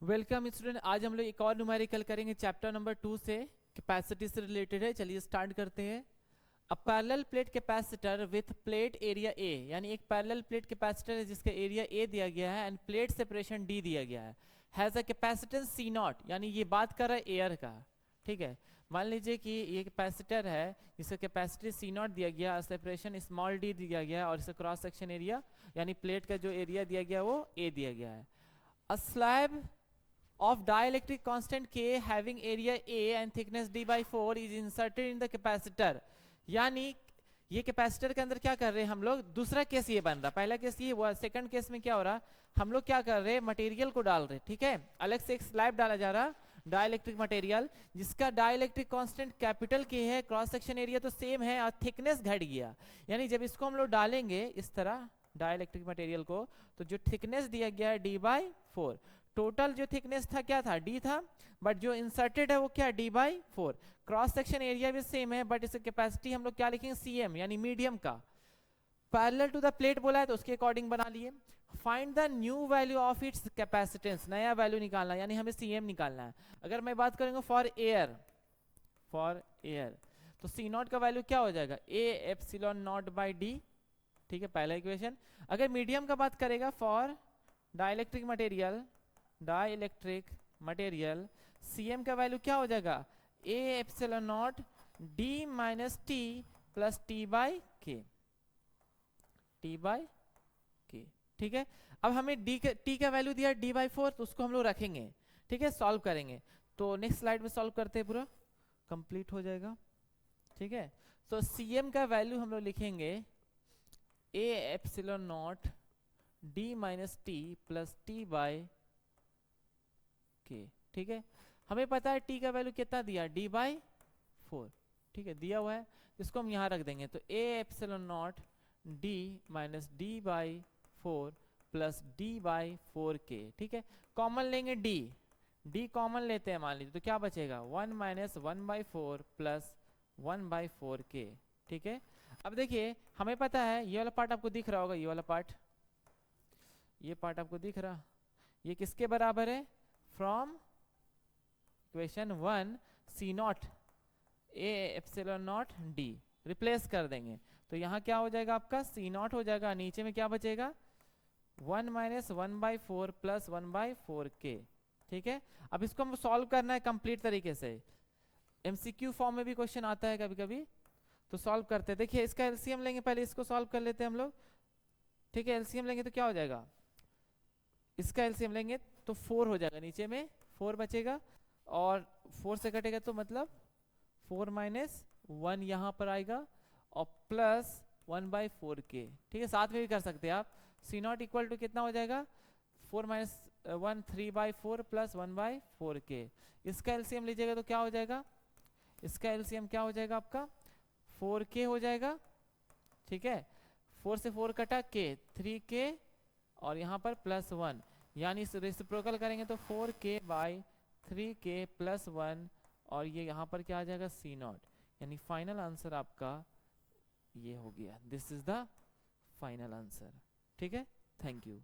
Welcome student, आज हम लोग एक और न्यूमेरिकल करेंगे चैप्टर नंबर 2 से, कैपेसिटी से रिलेटेड है। चलिए स्टार्ट करते हैं। A parallel plate capacitor with plate area A, यानी एक पैरेलल प्लेट कैपेसिटर है जिसका एरिया ए दिया गया है एंड प्लेट सेपरेशन डी दिया गया है, has a capacitance C naught, यानी ये बात कर रहा है एयर का। ठीक है, मान लीजिए कि ये कैपेसिटर है जिसका कैपेसिटी सी नॉट दिया गया, सेपरेशन स्मॉल डी दिया गया और इसका क्रॉस सेक्शन एरिया यानी प्लेट का जो एरिया दिया गया वो ए दिया गया है। अ slab of dielectric constant K having area A and thickness D by 4 is inserted in the capacitor। यानी ये कैपेसिटर के अंदर क्या कर रहे हैं हम लोग, दूसरा केस ये बन रहा, पहला केस ये हुआ, सेकंड केस में क्या हो रहा, हम लोग क्या कर रहे हैं, मटेरियल को डाल रहे। ठीक है, अलग से एक स्लैब डाला जा रहा डाइलेक्ट्रिक मटेरियल जिसका डाइलेक्ट्रिक कांस्टेंट कैपिटल के है, क्रॉस सेक्शन एरिया तो सेम है और थिकनेस घट गया। यानी जब इसको हम लोग डालेंगे इस तरह डाइलेक्ट्रिक मटेरियल को, तो जो थिकनेस दिया गया है D by 4, टोटल जो थिकनेस था क्या था, D था, बट जो इंसर्टेड है वो क्या D by 4। Cross section area भी सेम है बट इसकी कैपेसिटी हम लोग क्या लिखेंगे, CM यानी मीडियम का। पैरेलल टू द प्लेट बोला है तो उसके अकॉर्डिंग बना लिए। Find the new value of its capacitance, नया वैल्यू निकालना यानी हमें CM निकालना है। अगर मैं बात करूंगा फॉर एयर तो C नॉट का वैल्यू क्या हो जाएगा, A epsilon not by D। ठीक है, पहला इक्वेशन। अगर मीडियम का बात करेगा फॉर डाइलेक्ट्रिक मटेरियल CM का वैल्यू क्या हो जाएगा, A epsilon not D minus T plus T by K। ठीक है, अब हमें T का वैल्यू दिया D बाई 4 तो उसको हम लोग रखेंगे। ठीक है, सॉल्व करेंगे तो नेक्स्ट स्लाइड में सॉल्व करते हैं, पूरा कंप्लीट हो जाएगा। ठीक है, तो CM का वैल्यू हम लोग लिखेंगे A epsilon not D minus T plus T by K। ठीक है, हमें पता है T का वैल्यू कितना दिया, D बाई 4। ठीक है, दिया हुआ है, इसको हम यहाँ रख देंगे तो A epsilon not D minus D by 4 plus D by 4K। ठीक है, कॉमन लेंगे D कॉमन लेते हैं मान लीजिए, तो क्या बचेगा 1 minus 1 by 4 plus 1 by 4K। ठीक है, अब देखिए हमें पता है ये वाला पार्ट आपको दिख रहा होगा, ये वाला पार्ट, ये पार्ट आपको दिख रहा, ये किसके बराबर है, from equation 1 C not A epsilon not D replace कर देंगे तो यहाँ क्या हो जाएगा आपका C नॉट हो जाएगा, नीचे में क्या बचेगा 1 minus 1 by 4 plus 1 by 4K। ठीक है, अब इसको हम सॉल्व करना है कंप्लीट तरीके से, MCQ फॉर्म में भी क्वेश्चन आता है कभी कभी, तो सॉल्व करते हैं। देखिए इसका LCM लेंगे, पहले इसको सॉल्व कर लेते हैं हम लोग। ठीक है, LCM लेंगे तो क्या हो जाएगा, इसका LCM लेंगे तो 4 हो जाएगा, नीचे में 4 बचेगा और 4 से कटेगा तो मतलब 4 माइनस 1 यहाँ पर आएगा और प्लस 1 बाई 4K। ठीक है, साथ में भी कर सकते हैं आप। C नॉट इक्वल टू कितना हो जाएगा, 4 minus 1 3 by 4 plus 1 by 4K। इसका LCM लीजिएगा तो क्या हो जाएगा, इसका LCM क्या हो जाएगा आपका 4K हो जाएगा। ठीक है, 4 से 4 कटा K 3K और यहाँ पर प्लस 1, यानी रेसिप्रोकल करेंगे तो 4K बाई 3K प्लस 1 और ये यहाँ पर क्या आ जाएगा C नॉट, यानी फाइनल आंसर आपका ये हो गया। This is the final answer. ठीक है, थैंक यू।